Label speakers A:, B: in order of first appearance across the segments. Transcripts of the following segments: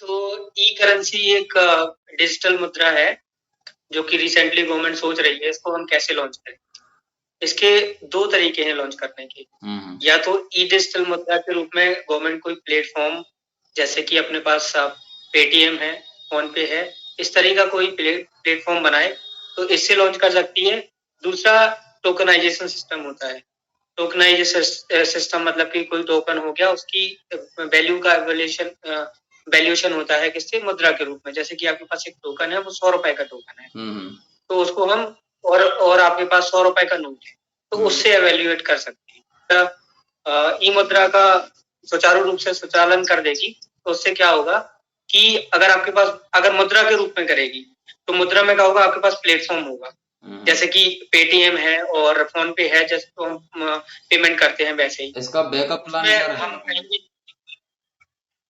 A: तो ई करेंसी एक डिजिटल मुद्रा है जो कि रिसेंटली गवर्नमेंट सोच रही है इसको हम कैसे लॉन्च करें। इसके 2 तरीके हैं लॉन्च करने के। या तो ई डिजिटल मुद्रा के रूप में गवर्नमेंट कोई प्लेटफॉर्म जैसे कि अपने पास पेटीएम है, फोन पे है, इस तरह का कोई प्लेटफॉर्म बनाए तो इससे लॉन्च कर सकती है। दूसरा टोकनाइजेशन सिस्टम होता है। टोकनाइजेशन सिस्टम मतलब कि कोई टोकन हो गया उसकी वैल्यू का वैल्यूएशन होता है किससे, मुद्रा के रूप में। जैसे कि आपके पास एक टोकन है, वो 100 रुपए का टोकन है, तो उसको हम और आपके पास 100 रुपए का नोट है तो उससे एवेल्युएट कर सकते हैं। ई मुद्रा का सुचारू रूप से संचालन कर देगी तो उससे क्या होगा कि अगर आपके पास अगर मुद्रा के रूप में करेगी तो मुद्रा में क्या होगा, आपके पास प्लेटफॉर्म होगा जैसे कि पेटीएम है और फोन पे है, जैसे तो हम पेमेंट करते हैं वैसे ही।
B: इसका बैकअप प्लान क्या रहेगा?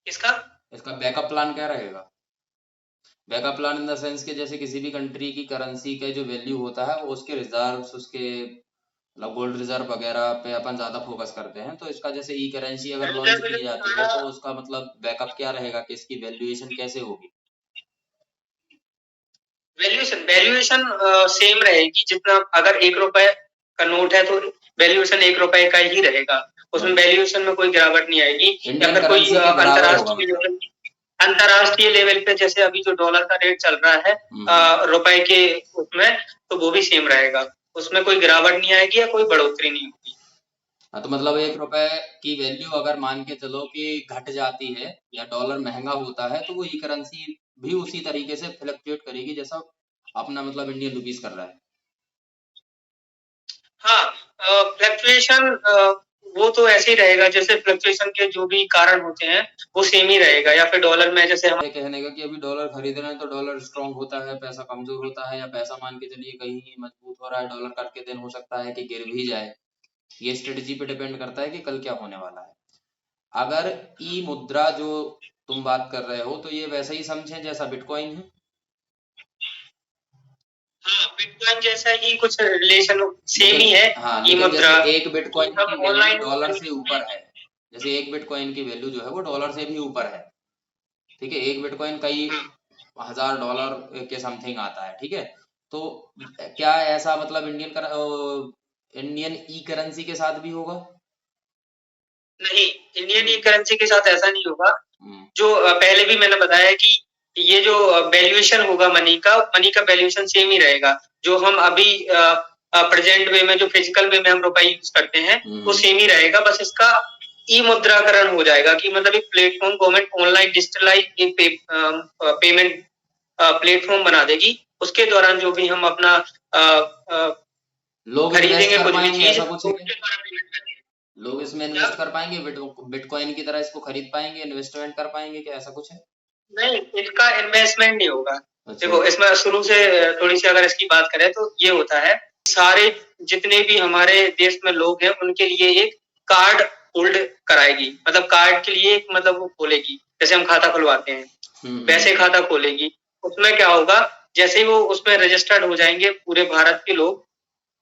A: इसका
B: बैकअप प्लान क्या रहेगा? Backup plan in the sense के जैसे किसी भी कंट्री की करेंसी का जो वैल्यू होता है वो उसके रिजर्व्स, उसके मतलब गोल्ड रिजर्व वगैरह पे अपन ज्यादा फोकस करते हैं। तो इसका जैसे ई करेंसी अगर लॉन्च की जाती है तो उसका मतलब बैकअप क्या रहेगा कि इसकी वैल्यूएशन कैसे होगी?
A: वैल्यूएशन सेम रहेगी। जितना अगर 1 रुपए का नोट है तो वैल्यूएशन 1 रुपए का ही रहेगा, उसमें वैल्यूएशन में कोई गिरावट नहीं आएगी। या फिर कोई अंतरराष्ट्रीय लेवल पे जैसे अभी जो डॉलर का रेट चल रहा है रुपए के उसमें, तो वो भी सेम रहेगा, उसमें कोई गिरावट नहीं आएगी या कोई बढ़ोतरी नहीं होगी।
B: हाँ, तो मतलब 1 रुपए की वैल्यू अगर मान के चलो कि घट जाती है या डॉलर महंगा होता है तो वो ई करेंसी भी उसी तरीके से फ्लक्चुएट करेगी जैसा अपना मतलब इंडियन रुपीस कर रहा है।
A: हाँ, फ्लक्चुएशन वो तो ऐसे ही रहेगा जैसे फ्लक्चुएशन के जो भी कारण होते हैं वो सेम ही रहेगा। या फिर डॉलर में जैसे हम
B: कहने का कि अभी डॉलर खरीद रहे हैं तो डॉलर स्ट्रांग होता है, पैसा कमजोर होता है, या पैसा मान के चलिए कहीं मजबूत हो रहा है, डॉलर कल के दिन हो सकता है कि गिर भी जाए। ये स्ट्रेटजी पे डिपेंड करता है कि कल क्या होने वाला है। अगर ई मुद्रा जो तुम बात कर रहे हो तो ये वैसा ही समझे जैसा बिटकॉइन है।
A: हाँ, बिटकॉइन जैसा ही कुछ रिलेशन सेम ही है।
B: हाँ,
A: ई मुद्रा
B: एक बिटकॉइन की वैल्यू डॉलर से ऊपर है, जैसे एक बिटकॉइन की वैल्यू जो है वो डॉलर से भी ऊपर है। ठीक है, एक बिटकॉइन कई $1000 के समथिंग आता है। ठीक है, तो क्या ऐसा मतलब इंडियन ई करेंसी के साथ भी होगा?
A: नहीं, इंडियन ई करेंसी के साथ ऐसा नहीं होगा। जो पहले भी मैंने बताया कि ये जो वैल्यूएशन होगा मनी का वैल्यूएशन सेम ही रहेगा। जो हम अभी प्रेजेंट वे में जो फिजिकल वे में हम रुपए यूज करते हैं वो सेम ही रहेगा, बस इसका ई मुद्राकरण हो जाएगा कि मतलब एक प्लेटफॉर्म गवर्नमेंट ऑनलाइन डिजिटलाइज एक पेमेंट प्लेटफॉर्म बना देगी। उसके दौरान जो भी हम अपना
B: लोग
A: खरीदेंगे कुछ भी चीज,
B: लोग इसमें इन्वेस्ट कर पाएंगे, बिटकॉइन की तरह इसको खरीद पाएंगे, इन्वेस्टमेंट कर पाएंगे, क्या ऐसा कुछ है?
A: नहीं, इसका इन्वेस्टमेंट नहीं होगा। अच्छा। देखो, इसमें शुरू से थोड़ी सी अगर इसकी बात करें तो ये होता है, सारे जितने भी हमारे देश में लोग हैं उनके लिए एक कार्ड होल्ड कराएगी। मतलब कार्ड के लिए एक मतलब वो खोलेगी, जैसे हम खाता खुलवाते हैं वैसे खाता खोलेगी। उसमें क्या होगा, जैसे ही वो उसमें रजिस्टर्ड हो जाएंगे पूरे भारत के लोग,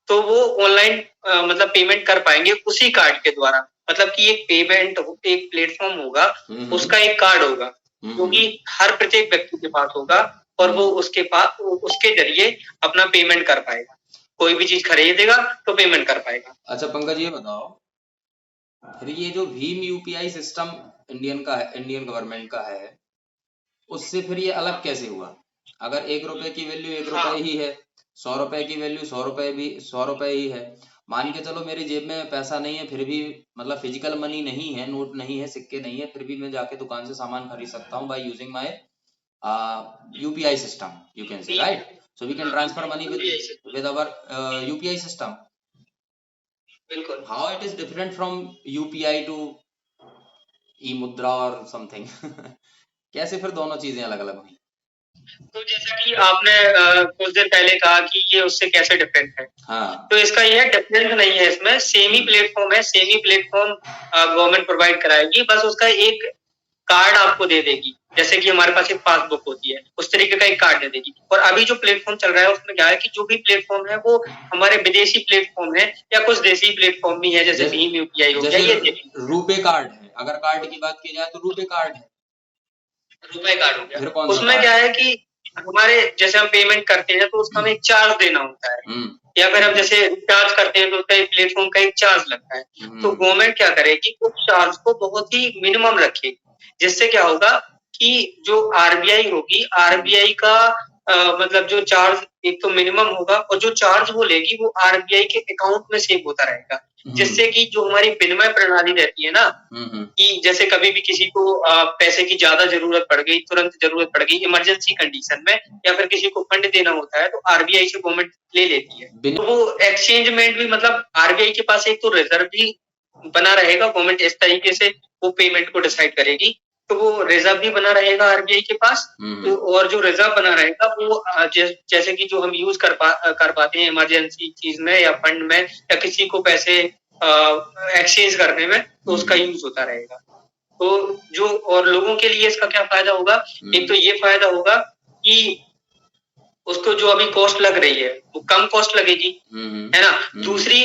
A: तो वो ऑनलाइन मतलब पेमेंट कर पाएंगे उसी कार्ड के द्वारा। मतलब कि एक पेमेंट एक प्लेटफॉर्म होगा, उसका एक कार्ड होगा जो कि हर प्रत्येक व्यक्ति के पास होगा और वो उसके जरिए अपना पेमेंट कर पाएगा। कोई भी चीज खरीदेगा तो पेमेंट कर पाएगा।
B: अच्छा पंकज, ये बताओ फिर ये जो Bhim UPI system Indian government का है, उससे फिर ये अलग कैसे हुआ? अगर 1 रुपए की वैल्यू 1 रुपए ही है, 100 रुपए की वैल्यू 100 रुपए ही है। मान के चलो मेरी जेब में पैसा नहीं है फिर भी, मतलब फिजिकल मनी नहीं है, नोट नहीं है, सिक्के नहीं है, फिर भी मैं जाके दुकान से सामान खरीद सकता हूँ by using my UPI system, you can say, right? So we can transfer money with our UPI system.
A: बिल्कुल।
B: How it is different from UPI to e-mudra or something? कैसे फिर दोनों चीजें अलग अलग हुई?
A: तो जैसा कि आपने कुछ देर पहले कहा कि ये उससे कैसे डिफरेंट है।
B: हाँ,
A: तो इसका यह डिफरेंट नहीं है, इसमें सेम ही प्लेटफॉर्म है, सेम ही प्लेटफॉर्म गवर्नमेंट प्रोवाइड कराएगी, बस उसका एक कार्ड आपको दे देगी। जैसे कि हमारे पास एक पासबुक होती है, उस तरीके का एक कार्ड दे देगी। और अभी जो प्लेटफॉर्म चल रहा है उसमें क्या है कि जो भी प्लेटफॉर्म है वो हमारे विदेशी प्लेटफॉर्म है या कुछ देसी प्लेटफॉर्म भी है, जैसे भीम यूपीआई हो गया। ये
B: रूपे कार्ड है, अगर कार्ड की बात की जाए तो रूपे कार्ड है।
A: रुपए कार्ड हो गया।
B: फिर कौन सा
A: उसमें
B: कार्ड?
A: क्या है कि हमारे जैसे हम पेमेंट करते हैं तो उसका हमें एक चार्ज देना होता है, या फिर हम जैसे रिचार्ज करते हैं तो उसका एक प्लेटफॉर्म का एक चार्ज लगता है। तो गवर्नमेंट क्या करेगी, उस चार्ज को बहुत ही मिनिमम रखेगी, जिससे क्या होगा कि जो आरबीआई होगी, आरबीआई का मतलब जो चार्ज एक तो मिनिमम होगा, और जो चार्ज वो लेगी वो आरबीआई के अकाउंट में सेव होता रहेगा, जिससे कि जो हमारी विनिमय प्रणाली रहती है ना, कि जैसे कभी भी किसी को पैसे की ज्यादा जरूरत पड़ गई, तुरंत जरूरत पड़ गई इमरजेंसी कंडीशन में, या फिर किसी को फंड देना होता है, तो आरबीआई से गवर्नमेंट ले लेती है। तो वो एक्सचेंजमेंट भी, मतलब आरबीआई के पास एक तो रिजर्व भी बना रहेगा, गवर्नमेंट इस तरीके से वो पेमेंट को डिसाइड करेगी, तो वो रिजर्व भी बना रहेगा आरबीआई के पास। तो और जो रिजर्व बना रहेगा वो जैसे कि जो हम यूज कर पाते हैं इमरजेंसी चीज में या फंड में, या किसी को पैसे एक्सचेंज करने में, तो उसका यूज होता रहेगा। तो जो और लोगों के लिए इसका क्या फायदा होगा, एक तो ये फायदा होगा कि उसको जो अभी कॉस्ट लग रही है वो कम कॉस्ट लगेगी, है ना। दूसरी,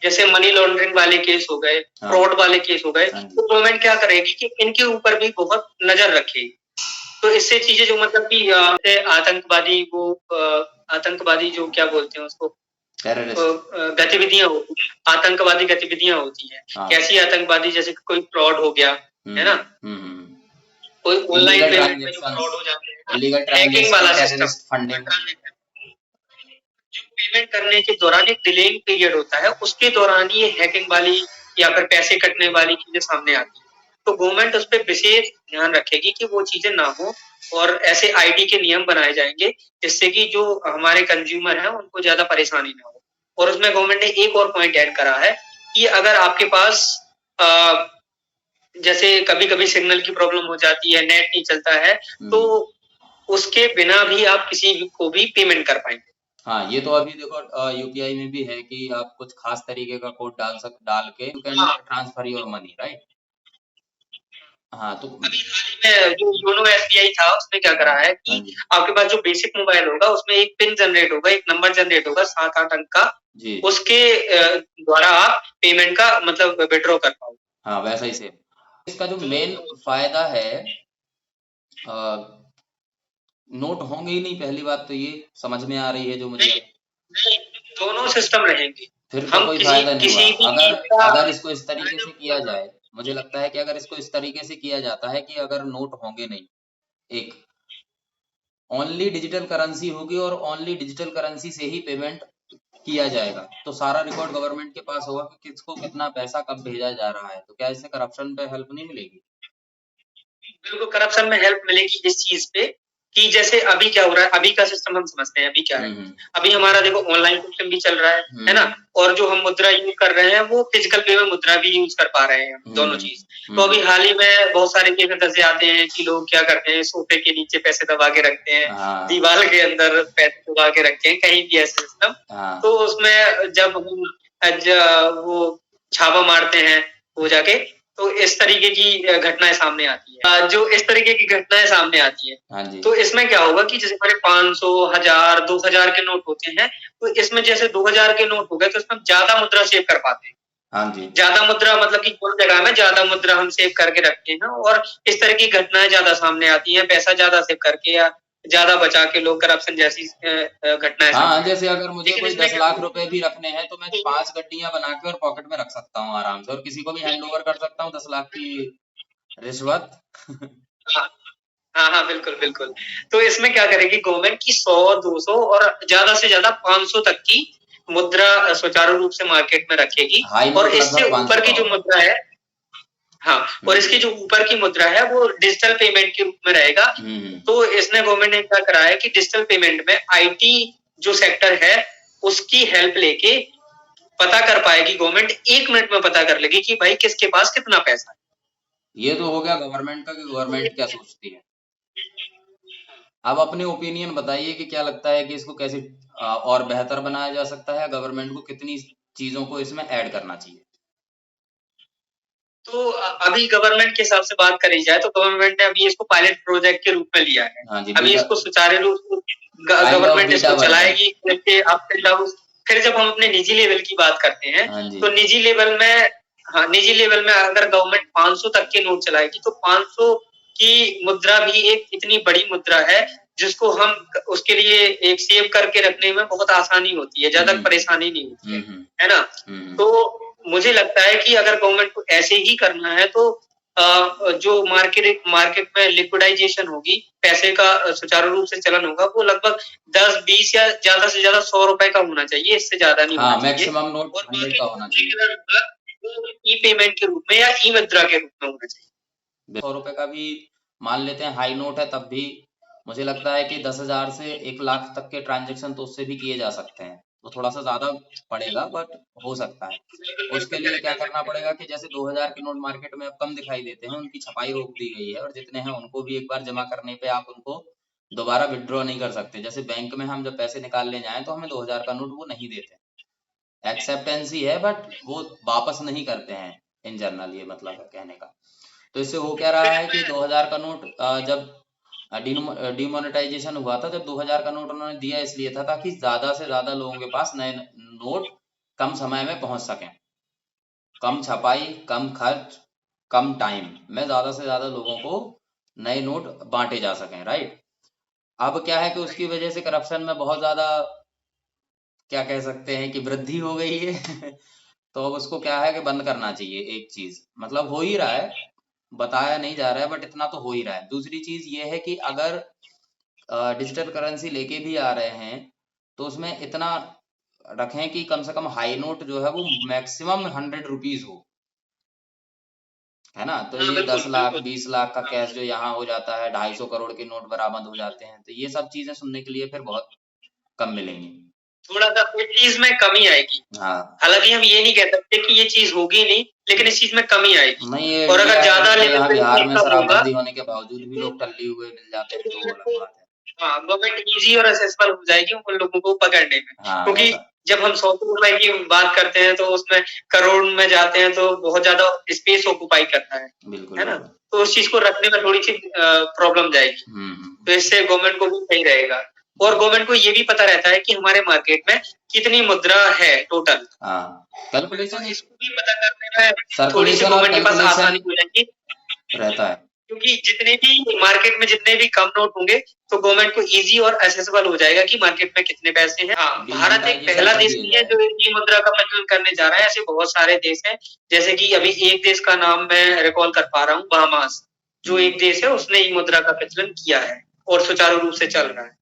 A: जैसे मनी लॉन्ड्रिंग वाले केस हो गए, फ्रॉड वाले केस हो गए, तो गवर्नमेंट क्या करेगी कि इनके ऊपर भी बहुत नजर रखेगी। तो इससे चीजें जो मतलब कि आतंकवादी वो आतंकवादी जो क्या बोलते हैं उसको, गतिविधियां होती हैं, आतंकवादी गतिविधियां होती हैं। कैसी आतंकवादी, जैसे कोई फ्रॉड हो गया, है ना, कोई ऑनलाइन पेमेंट में जो फ्रॉड हो जाते हैं, हैकिंग वाला सिस्टम, फंडिंग, जो पेमेंट करने के दौरान एक डिलेइंग पीरियड होता है, उसके दौरान ये हैकिंग वाली या फिर पैसे कटने वाली चीजें सामने आती है। तो गवर्नमेंट उस पर विशेष ध्यान रखेगी कि वो चीजें ना हो, और ऐसे आईटी के नियम बनाए जाएंगे जिससे कि जो हमारे कंज्यूमर हैं उनको ज्यादा परेशानी ना हो। और उसमें गवर्नमेंट ने एक और पॉइंट ऐड करा है कि अगर आपके पास जैसे कभी कभी सिग्नल की प्रॉब्लम हो जाती है, नेट नहीं चलता है, तो उसके बिना भी आप किसी को भी पेमेंट कर पाएंगे।
B: हाँ, ये तो अभी देखो यूपीआई में भी है कि आप कुछ खास तरीके का कोड डाल के you can transfer your money, right. हाँ, तो
A: अभी हाल ही में जो योनो एसबीआई था उसने क्या करा है कि आपके पास जो बेसिक मोबाइल होगा उसमें एक पिन जनरेट होगा, एक नंबर जनरेट होगा 7-8 अंक का, उसके द्वारा आप पेमेंट का मतलब विड्रॉ कर पाओगे।
B: हाँ, वैसा ही सेम। इसका जो मेन फायदा है, नोट होंगे ही नहीं, पहली बात तो ये समझ में आ रही है जो मुझे।
A: नहीं, दोनों सिस्टम रहेंगे,
B: फिर तो कोई फायदा नहीं हुआ। अगर इसको इस तरीके से किया जाए, मुझे लगता है कि अगर इसको इस तरीके से किया जाता है कि अगर नोट होंगे नहीं, एक ओनली डिजिटल करेंसी होगी और ओनली डिजिटल करेंसी से ही पेमेंट किया जाएगा, तो सारा रिकॉर्ड गवर्नमेंट के पास होगा कि किसको कितना पैसा कब भेजा जा रहा है। तो क्या इससे करप्शन पे हेल्प नहीं मिलेगी?
A: बिल्कुल करप्शन में हेल्प मिलेगी इस चीज पे कि जैसे अभी क्या हो रहा है, अभी का सिस्टम हम समझते हैं, अभी क्या है, अभी हमारा देखो ऑनलाइन सिस्टम भी चल रहा है ना, और जो हम मुद्रा यूज कर रहे हैं वो फिजिकल पे में मुद्रा भी यूज कर पा रहे हैं, दोनों चीज। तो अभी हाल ही में बहुत सारे केसेस ऐसे आते हैं कि लोग क्या करते हैं, सोफे के नीचे पैसे दबा के रखते हैं, दीवार के अंदर पैसे दबा के रखते हैं, कहीं भी ऐसे सिस्टम। तो उसमें जब हम वो छापा मारते हैं वो जाके, तो इस तरीके की घटनाएं सामने आती है। जो इस तरीके की घटनाएं सामने आती है, तो इसमें क्या होगा कि जैसे हमारे 500, 1000, 2000 के नोट होते हैं, तो इसमें जैसे 2000 के नोट हो गए तो इसमें ज्यादा मुद्रा सेव कर पाते हैं।
B: हाँ जी,
A: ज्यादा मुद्रा मतलब कि कौन जगह में ज्यादा मुद्रा हम सेव करके रखते हैं, और इस तरह की घटनाएं ज्यादा सामने आती हैं, पैसा ज्यादा सेव करके या ज्यादा बचा के लोग करप्शन जैसी घटनाएं।
B: हाँ, जैसे अगर मुझे कोई 10 लाख रुपए भी रखने हैं तो मैं 5 गड्डियां बना के और पॉकेट में रख सकता हूँ आराम से, और किसी को भी हैंड ओवर कर सकता हूँ 10 लाख की रिश्वत।
A: हाँ, बिल्कुल बिल्कुल। तो इसमें क्या करेगी गवर्नमेंट की 100, 200 और ज्यादा से ज्यादा 500 तक की मुद्रा सुचारू रूप से मार्केट में रखेगी, और इससे ऊपर की जो मुद्रा है, हाँ, और इसकी जो ऊपर की मुद्रा है वो डिजिटल पेमेंट के रूप में रहेगा। तो इसने गवर्नमेंट ने क्या करा है कि डिजिटल पेमेंट में आईटी जो सेक्टर है उसकी हेल्प लेके पता कर पाएगी गवर्नमेंट, 1 मिनट में पता कर लेगी कि भाई किसके पास कितना पैसा है।
B: ये तो हो गया गवर्नमेंट का कि गवर्नमेंट क्या सोचती है। अब अपने ओपिनियन बताइए कि क्या लगता है कि इसको कैसे और बेहतर बनाया जा सकता है, गवर्नमेंट को कितनी चीजों को इसमें ऐड करना चाहिए।
A: तो अभी गवर्नमेंट के हिसाब से बात करी जाए तो गवर्नमेंट ने अभी इसको पायलट प्रोजेक्ट के रूप में लिया है। अभी इसको सुचारू रूप से गवर्नमेंट इसको चलाएगी, फिर जब हम अपने निजी लेवल की बात करते हैं, तो निजी लेवल में अगर गवर्नमेंट 500 तक के नोट चलाएगी तो 500 कि मुद्रा भी एक इतनी बड़ी मुद्रा है जिसको हम उसके लिए एक सेव करके रखने में बहुत आसानी होती है, ज्यादा परेशानी नहीं होती है ना। तो मुझे लगता है कि अगर गवर्नमेंट को ऐसे ही करना है तो जो मार्केट में लिक्विडाइजेशन होगी, पैसे का सुचारू रूप से चलन होगा, वो लगभग 10-20 या ज्यादा से ज्यादा 100 रुपए का होना चाहिए, इससे ज्यादा नहीं होना चाहिए।
B: मैक्सिमम नोट 100 का होना चाहिए।
A: ई पेमेंट के रूप में या ई मुद्रा के रूप में होना चाहिए।
B: 100 रुपए का भी मान लेते हैं हाई नोट है, तब भी मुझे लगता है कि 10,000 से 1 लाख तक के ट्रांजैक्शन तो उससे भी किए जा सकते हैं। तो थोड़ा सा ज्यादा पड़ेगा बट हो सकता है। उसके लिए क्या करना पड़ेगा कि जैसे 2000 के नोट मार्केट में अब कम दिखाई देते हैं, उनकी छपाई रोक दी गई है और जितने हैं उनको भी एक बार जमा करने पे आप उनको दोबारा विड्रॉ नहीं कर सकते। जैसे बैंक में हम जब पैसे निकालने जाएं तो हमें 2000 का नोट वो नहीं देते, एक्सेप्टेंसी है बट वो वापस नहीं करते हैं इन जनरल, ये मतलब है कहने का। तो इससे हो क्या रहा है कि 2000 का नोट जब डिमोनेटाइजेशन हुआ था, जब 2000 का नोट उन्होंने दिया इसलिए था ताकि ज्यादा से ज्यादा लोगों के पास नए नोट कम समय में पहुंच सकें, कम छपाई, कम खर्च, कम टाइम में ज्यादा से ज्यादा लोगों को नए नोट बांटे जा सकें, राइट। अब क्या है कि उसकी वजह से करप्शन में बहुत ज्यादा क्या कह सकते हैं कि वृद्धि हो गई है तो अब उसको क्या है कि बंद करना चाहिए। एक चीज मतलब हो ही रहा है, बताया नहीं जा रहा है बट इतना तो हो ही रहा है। दूसरी चीज ये है कि अगर डिजिटल करेंसी लेके भी आ रहे हैं तो उसमें इतना रखें कि कम से कम हाई नोट जो है वो मैक्सिमम 100 रुपीज हो, है ना। तो ये 10 लाख 20 लाख का कैश जो यहाँ हो जाता है, 250 करोड़ के नोट बरामद हो जाते हैं, तो ये सब चीजें सुनने के लिए फिर बहुत कम मिलेंगी,
A: थोड़ा सा इस चीज में कमी आएगी।
B: हाँ,
A: हालांकि हम ये नहीं कह सकते कि ये चीज होगी नहीं, लेकिन इस चीज में कमी आएगी।
B: नहीं ये
A: और अगर ज्यादा
B: यहाँ बिहार में शराबबंदी होने के बावजूद भी लोग टल्ली हुए मिल जाते हैं तो वो अलग बात है।
A: हाँ, गवर्नमेंट इजी और एक्सेसिबल हो जाएगी उन लोगों को पकड़ने में।
B: हाँ,
A: क्योंकि जब हम 100 रुपए की बात करते हैं तो उसमें करोड़ में जाते हैं तो बहुत ज्यादा स्पेस ऑक्यूपाई करता है,
B: बिल्कुल,
A: है ना। तो उस चीज को रखने में थोड़ी सी प्रॉब्लम जाएगी। तो इससे गवर्नमेंट को भी सही रहेगा और गवर्नमेंट को ये भी पता रहता है कि हमारे मार्केट में कितनी मुद्रा है टोटल।
B: कैलकुलेशन
A: इसको भी पता करने में
B: थोड़ी सी गवर्नमेंट के पास
A: आसानी हो जाएगी
B: रहता है,
A: क्योंकि जितने भी मार्केट में जितने भी कम नोट होंगे तो गवर्नमेंट को इजी और एक्सेसिबल हो जाएगा कि मार्केट में कितने पैसे हैं। हाँ, भारत एक पहला देश भी है जो ई मुद्रा का प्रचलन करने जा रहा है। ऐसे बहुत सारे देश हैं, जैसे कि अभी एक देश का नाम मैं रिकॉल कर पा रहा हूँ, बहामास, जो एक देश है उसने ई मुद्रा का प्रचलन किया है और सुचारू रूप से चल रहा है।